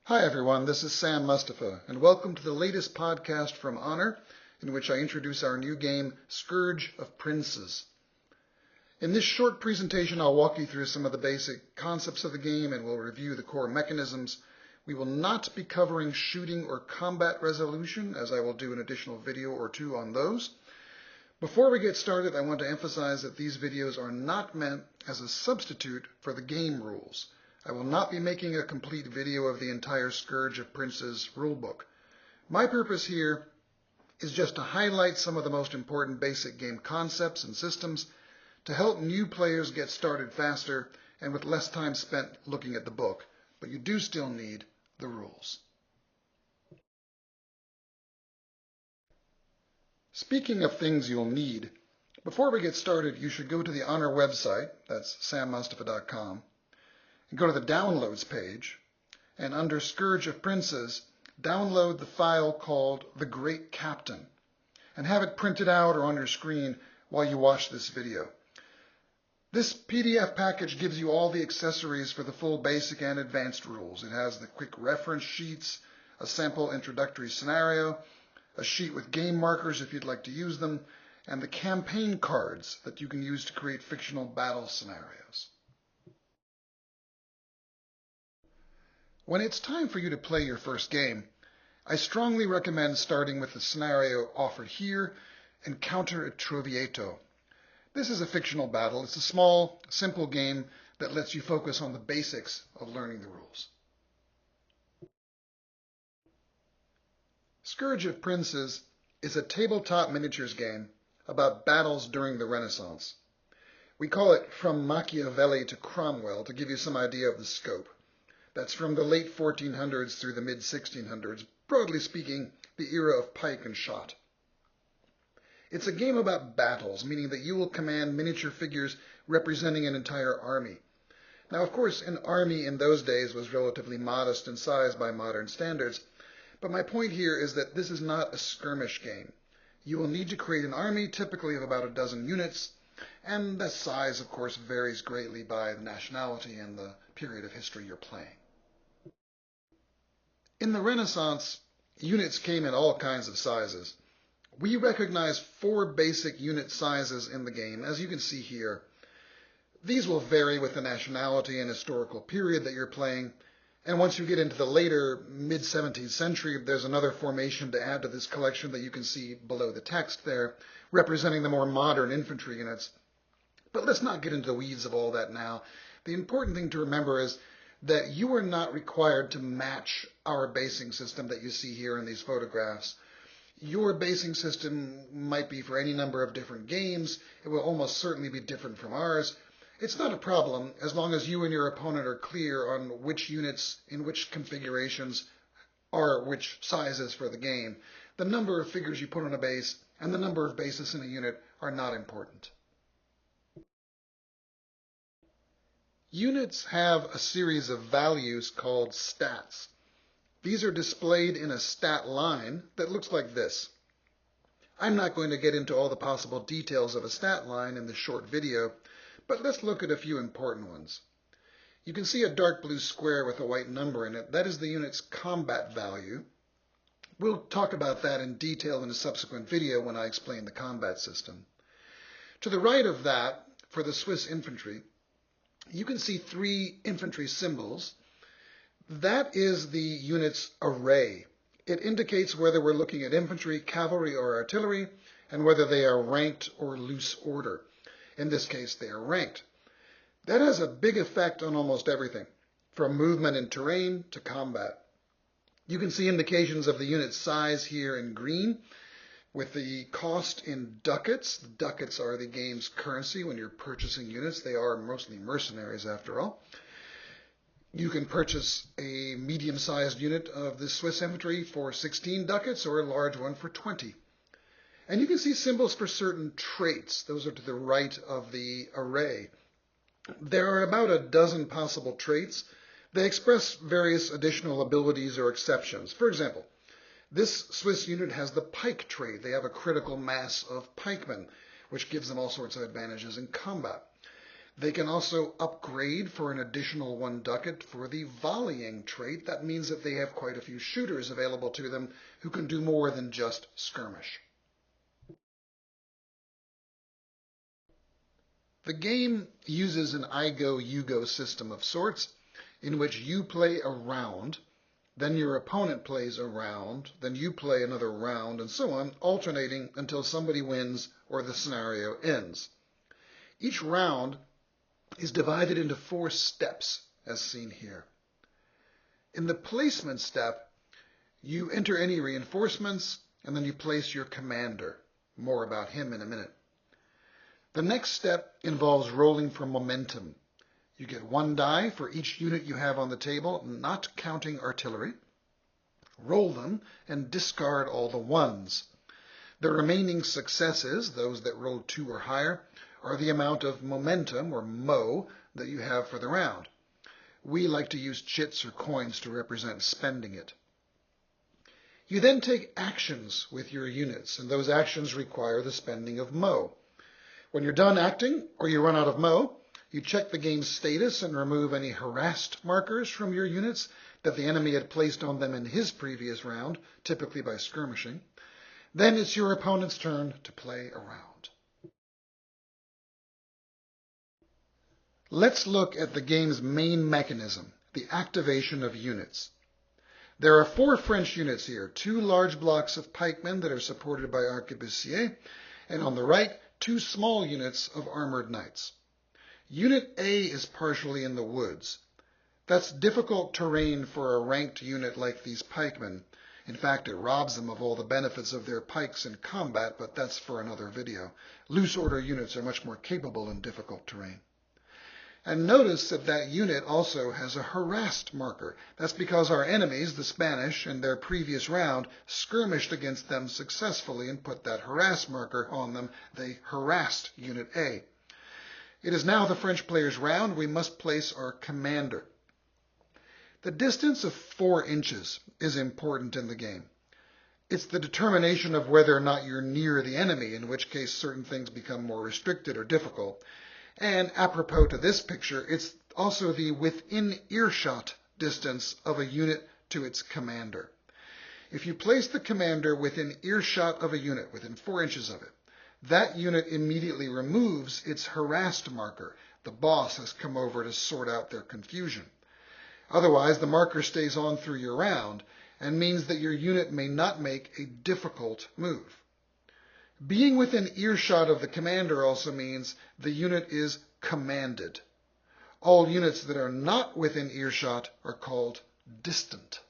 Hi everyone, this is Sam Mustafa, and welcome to the latest podcast from Honor, in which I introduce our new game, Scourge of Princes. In this short presentation, I'll walk you through some of the basic concepts of the game and we'll review the core mechanisms. We will not be covering shooting or combat resolution, as I will do an additional video or two on those. Before we get started, I want to emphasize that these videos are not meant as a substitute for the game rules. I will not be making a complete video of the entire Scourge of Princes rulebook. My purpose here is just to highlight some of the most important basic game concepts and systems to help new players get started faster and with less time spent looking at the book, but you do still need the rules. Speaking of things you'll need, before we get started, you should go to the Honor website, that's sammustafa.com, and go to the Downloads page, and under Scourge of Princes, download the file called The Great Captain, and have it printed out or on your screen while you watch this video. This PDF package gives you all the accessories for the full basic and advanced rules. It has the quick reference sheets, a sample introductory scenario, a sheet with game markers if you'd like to use them, and the campaign cards that you can use to create fictional battle scenarios. When it's time for you to play your first game, I strongly recommend starting with the scenario offered here, Encounter at Trovietto. This is a fictional battle. It's a small, simple game that lets you focus on the basics of learning the rules. Scourge of Princes is a tabletop miniatures game about battles during the Renaissance. We call it From Machiavelli to Cromwell to give you some idea of the scope. That's from the late 1400s through the mid-1600s, broadly speaking, the era of pike and shot. It's a game about battles, meaning that you will command miniature figures representing an entire army. Now, of course, an army in those days was relatively modest in size by modern standards, but my point here is that this is not a skirmish game. You will need to create an army, typically of about a dozen units, and the size, of course, varies greatly by the nationality and the period of history you're playing. In the Renaissance, units came in all kinds of sizes. We recognize 4 basic unit sizes in the game, as you can see here. These will vary with the nationality and historical period that you're playing, and once you get into the later mid-17th century, there's another formation to add to this collection that you can see below the text there, representing the more modern infantry units. But let's not get into the weeds of all that now. The important thing to remember is that you are not required to match our basing system that you see here in these photographs. Your basing system might be for any number of different games. It will almost certainly be different from ours. It's not a problem as long as you and your opponent are clear on which units in which configurations are which sizes for the game. The number of figures you put on a base and the number of bases in a unit are not important. Units have a series of values called stats. These are displayed in a stat line that looks like this. I'm not going to get into all the possible details of a stat line in this short video, but let's look at a few important ones. You can see a dark blue square with a white number in it. That is the unit's combat value. We'll talk about that in detail in a subsequent video when I explain the combat system. To the right of that, for the Swiss infantry, you can see 3 infantry symbols. That is the unit's array. It indicates whether we're looking at infantry, cavalry, or artillery, and whether they are ranked or loose order. In this case, they are ranked. That has a big effect on almost everything, from movement in terrain to combat. You can see indications of the unit's size here in green, with the cost in ducats. The ducats are the game's currency when you're purchasing units. They are mostly mercenaries, after all. You can purchase a medium-sized unit of the Swiss infantry for 16 ducats or a large one for 20. And you can see symbols for certain traits. Those are to the right of the array. There are about a dozen possible traits. They express various additional abilities or exceptions. For example, this Swiss unit has the pike trait. They have a critical mass of pikemen, which gives them all sorts of advantages in combat. They can also upgrade for an additional 1 ducat for the volleying trait. That means that they have quite a few shooters available to them who can do more than just skirmish. The game uses an I go, you go system of sorts, in which you play a round, then your opponent plays a round, then you play another round, and so on, alternating until somebody wins or the scenario ends. Each round is divided into 4 steps, as seen here. In the placement step, you enter any reinforcements, and then you place your commander. More about him in a minute. The next step involves rolling for momentum. You get 1 die for each unit you have on the table, not counting artillery. Roll them and discard all the 1s. The remaining successes, those that roll 2 or higher, are the amount of momentum, or mo, that you have for the round. We like to use chits or coins to represent spending it. You then take actions with your units, and those actions require the spending of mo. When you're done acting, or you run out of mo, you check the game's status and remove any harassed markers from your units that the enemy had placed on them in his previous round, typically by skirmishing. Then it's your opponent's turn to play a round. Let's look at the game's main mechanism, the activation of units. There are 4 French units here, 2 large blocks of pikemen that are supported by arquebusiers, and on the right, 2 small units of armored knights. Unit A is partially in the woods. That's difficult terrain for a ranked unit like these pikemen. In fact, it robs them of all the benefits of their pikes in combat, but that's for another video. Loose order units are much more capable in difficult terrain. And notice that that unit also has a harassed marker. That's because our enemies, the Spanish, in their previous round, skirmished against them successfully and put that harass marker on them. They harassed Unit A. It is now the French player's round. We must place our commander. The distance of 4 inches is important in the game. It's the determination of whether or not you're near the enemy, in which case certain things become more restricted or difficult. And apropos to this picture, it's also the within earshot distance of a unit to its commander. If you place the commander within earshot of a unit, within 4 inches of it, that unit immediately removes its harassed marker. The boss has come over to sort out their confusion. Otherwise, the marker stays on through your round and means that your unit may not make a difficult move. Being within earshot of the commander also means the unit is commanded. All units that are not within earshot are called distant.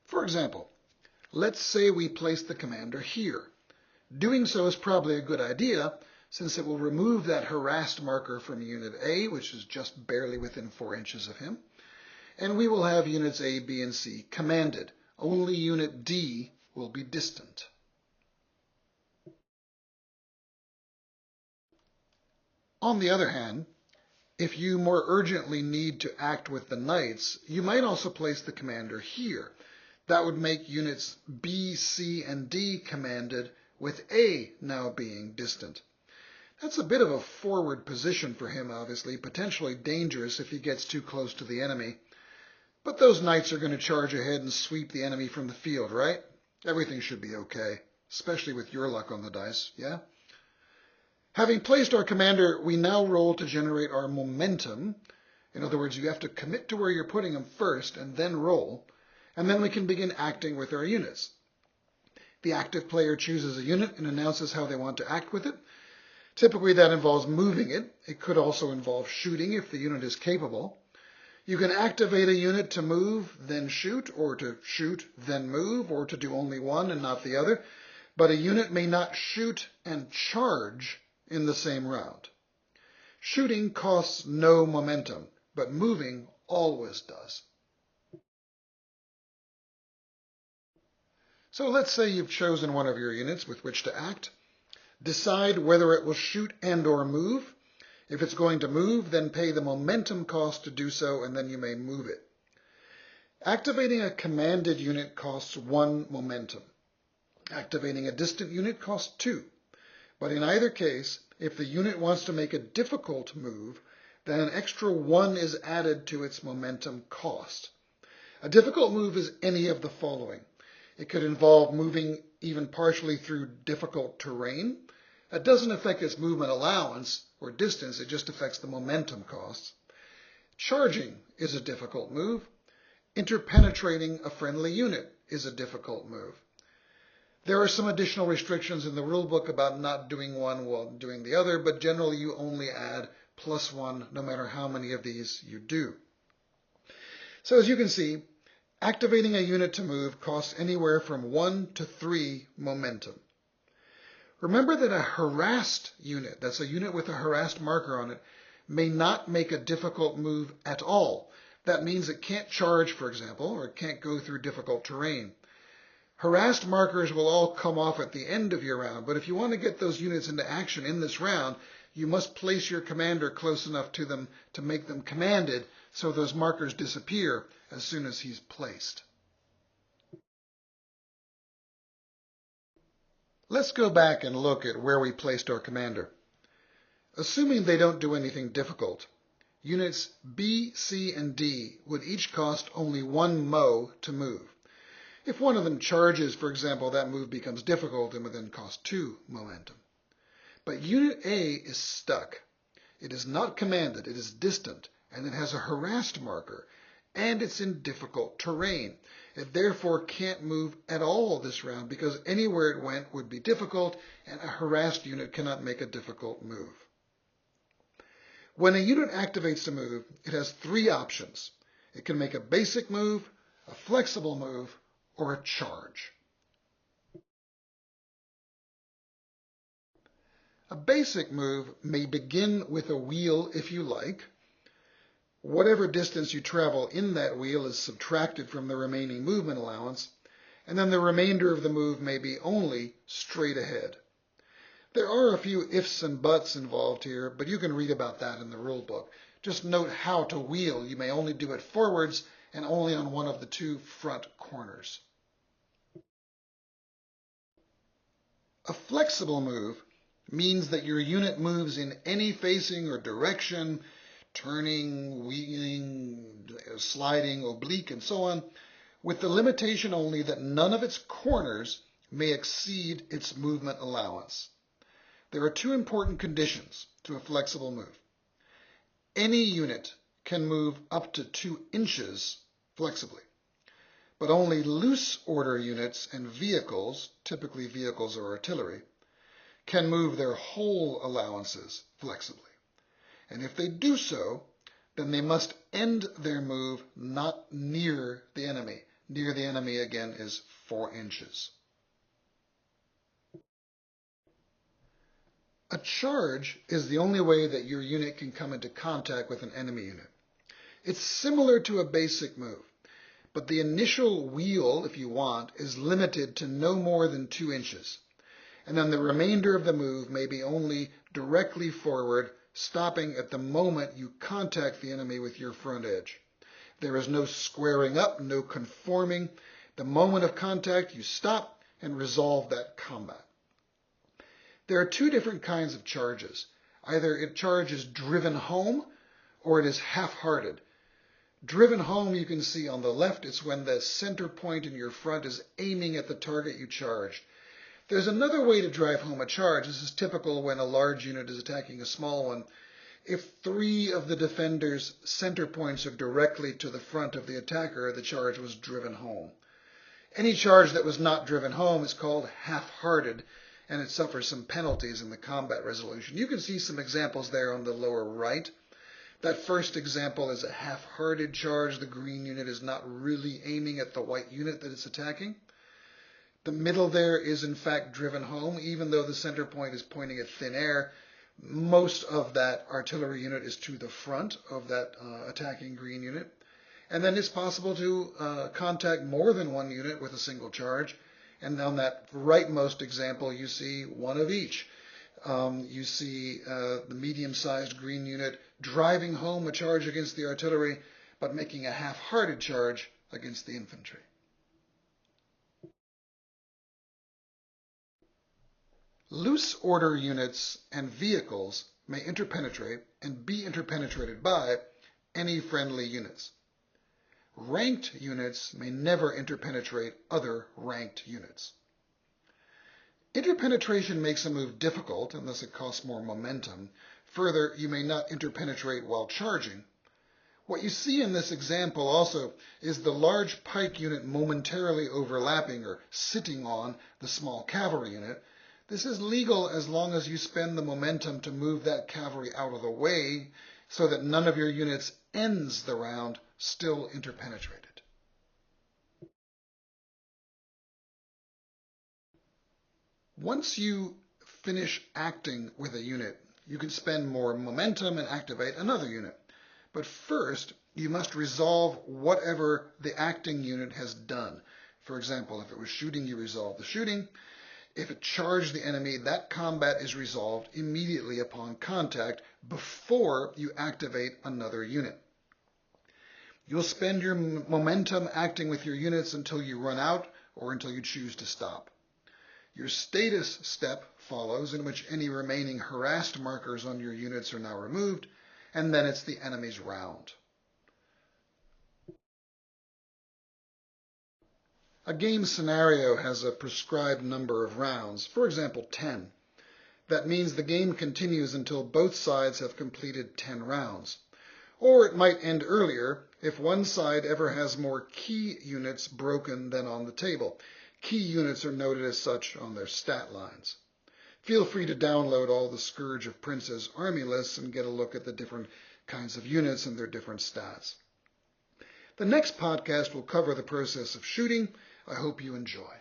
For example, let's say we place the commander here. Doing so is probably a good idea, since it will remove that harassed marker from Unit A, which is just barely within 4 inches of him, and we will have Units A, B, and C commanded. Only Unit D will be distant. On the other hand, if you more urgently need to act with the knights, you might also place the commander here. That would make Units B, C, and D commanded, with A now being distant. That's a bit of a forward position for him, obviously, potentially dangerous if he gets too close to the enemy. But those knights are going to charge ahead and sweep the enemy from the field, right? Everything should be okay, especially with your luck on the dice, yeah? Having placed our commander, we now roll to generate our momentum. In other words, you have to commit to where you're putting him first and then roll, and then we can begin acting with our units. The active player chooses a unit and announces how they want to act with it. Typically that involves moving it. It could also involve shooting if the unit is capable. You can activate a unit to move, then shoot, or to shoot, then move, or to do only one and not the other. But a unit may not shoot and charge in the same round. Shooting costs no momentum, but moving always does. So let's say you've chosen one of your units with which to act. Decide whether it will shoot and or move. If it's going to move, then pay the momentum cost to do so, and then you may move it. Activating a commanded unit costs 1 momentum. Activating a distant unit costs 2. But in either case, if the unit wants to make a difficult move, then an extra 1 is added to its momentum cost. A difficult move is any of the following. It could involve moving even partially through difficult terrain. That doesn't affect its movement allowance or distance, it just affects the momentum costs. Charging is a difficult move. Interpenetrating a friendly unit is a difficult move. There are some additional restrictions in the rulebook about not doing one while doing the other, but generally you only add +1 no matter how many of these you do. So as you can see, activating a unit to move costs anywhere from 1 to 3 momentum. Remember that a harassed unit, that's a unit with a harassed marker on it, may not make a difficult move at all. That means it can't charge, for example, or it can't go through difficult terrain. Harassed markers will all come off at the end of your round, but if you want to get those units into action in this round, you must place your commander close enough to them to make them commanded so those markers disappear as soon as he's placed. Let's go back and look at where we placed our commander. Assuming they don't do anything difficult, units B, C, and D would each cost only 1 mo to move. If one of them charges, for example, that move becomes difficult and would then cost 2 momentum. But Unit A is stuck. It is not commanded, it is distant, and it has a harassed marker, and it's in difficult terrain. It therefore can't move at all this round because anywhere it went would be difficult, and a harassed unit cannot make a difficult move. When a unit activates to move, it has 3 options. It can make a basic move, a flexible move, or a charge. A basic move may begin with a wheel if you like. Whatever distance you travel in that wheel is subtracted from the remaining movement allowance, and then the remainder of the move may be only straight ahead. There are a few ifs and buts involved here, but you can read about that in the rule book. Just note how to wheel. You may only do it forwards and only on one of the 2 front corners. A flexible move means that your unit moves in any facing or direction, turning, wheeling, sliding, oblique, and so on, with the limitation only that none of its corners may exceed its movement allowance. There are 2 important conditions to a flexible move. Any unit can move up to 2 inches flexibly, but only loose order units and vehicles, typically vehicles or artillery, can move their whole allowances flexibly. And if they do so, then they must end their move not near the enemy. Near the enemy, again, is 4 inches. A charge is the only way that your unit can come into contact with an enemy unit. It's similar to a basic move, but the initial wheel, if you want, is limited to no more than 2 inches. And then the remainder of the move may be only directly forward, stopping at the moment you contact the enemy with your front edge. There is no squaring up, no conforming. The moment of contact, you stop and resolve that combat. There are 2 different kinds of charges. Either a charge is driven home or it is half-hearted. Driven home, you can see on the left, it's when the center point in your front is aiming at the target you charged. There's another way to drive home a charge. This is typical when a large unit is attacking a small one. If 3 of the defender's center points are directly to the front of the attacker, the charge was driven home. Any charge that was not driven home is called half-hearted, and it suffers some penalties in the combat resolution. You can see some examples there on the lower right. That first example is a half-hearted charge. The green unit is not really aiming at the white unit that it's attacking. The middle there is in fact driven home, even though the center point is pointing at thin air. Most of that artillery unit is to the front of that attacking green unit. And then it's possible to contact more than 1 unit with a single charge. And on that rightmost example, you see 1 of each. You see the medium-sized green unit driving home a charge against the artillery, but making a half-hearted charge against the infantry. Loose order units and vehicles may interpenetrate and be interpenetrated by any friendly units. Ranked units may never interpenetrate other ranked units. Interpenetration makes a move difficult unless it costs more momentum. Further, you may not interpenetrate while charging. What you see in this example also is the large pike unit momentarily overlapping or sitting on the small cavalry unit. This is legal as long as you spend the momentum to move that cavalry out of the way so that none of your units ends the round still interpenetrated. Once you finish acting with a unit, you can spend more momentum and activate another unit. But first, you must resolve whatever the acting unit has done. For example, if it was shooting, you resolve the shooting. If it charged the enemy, that combat is resolved immediately upon contact before you activate another unit. You'll spend your momentum acting with your units until you run out or until you choose to stop. Your status step follows, in which any remaining harassed markers on your units are now removed, and then it's the enemy's round. A game scenario has a prescribed number of rounds, for example 10. That means the game continues until both sides have completed 10 rounds. Or it might end earlier if one side ever has more key units broken than on the table. Key units are noted as such on their stat lines. Feel free to download all the SCOURGE of Prince's army lists and get a look at the different kinds of units and their different stats. The next podcast will cover the process of shooting. I hope you enjoy.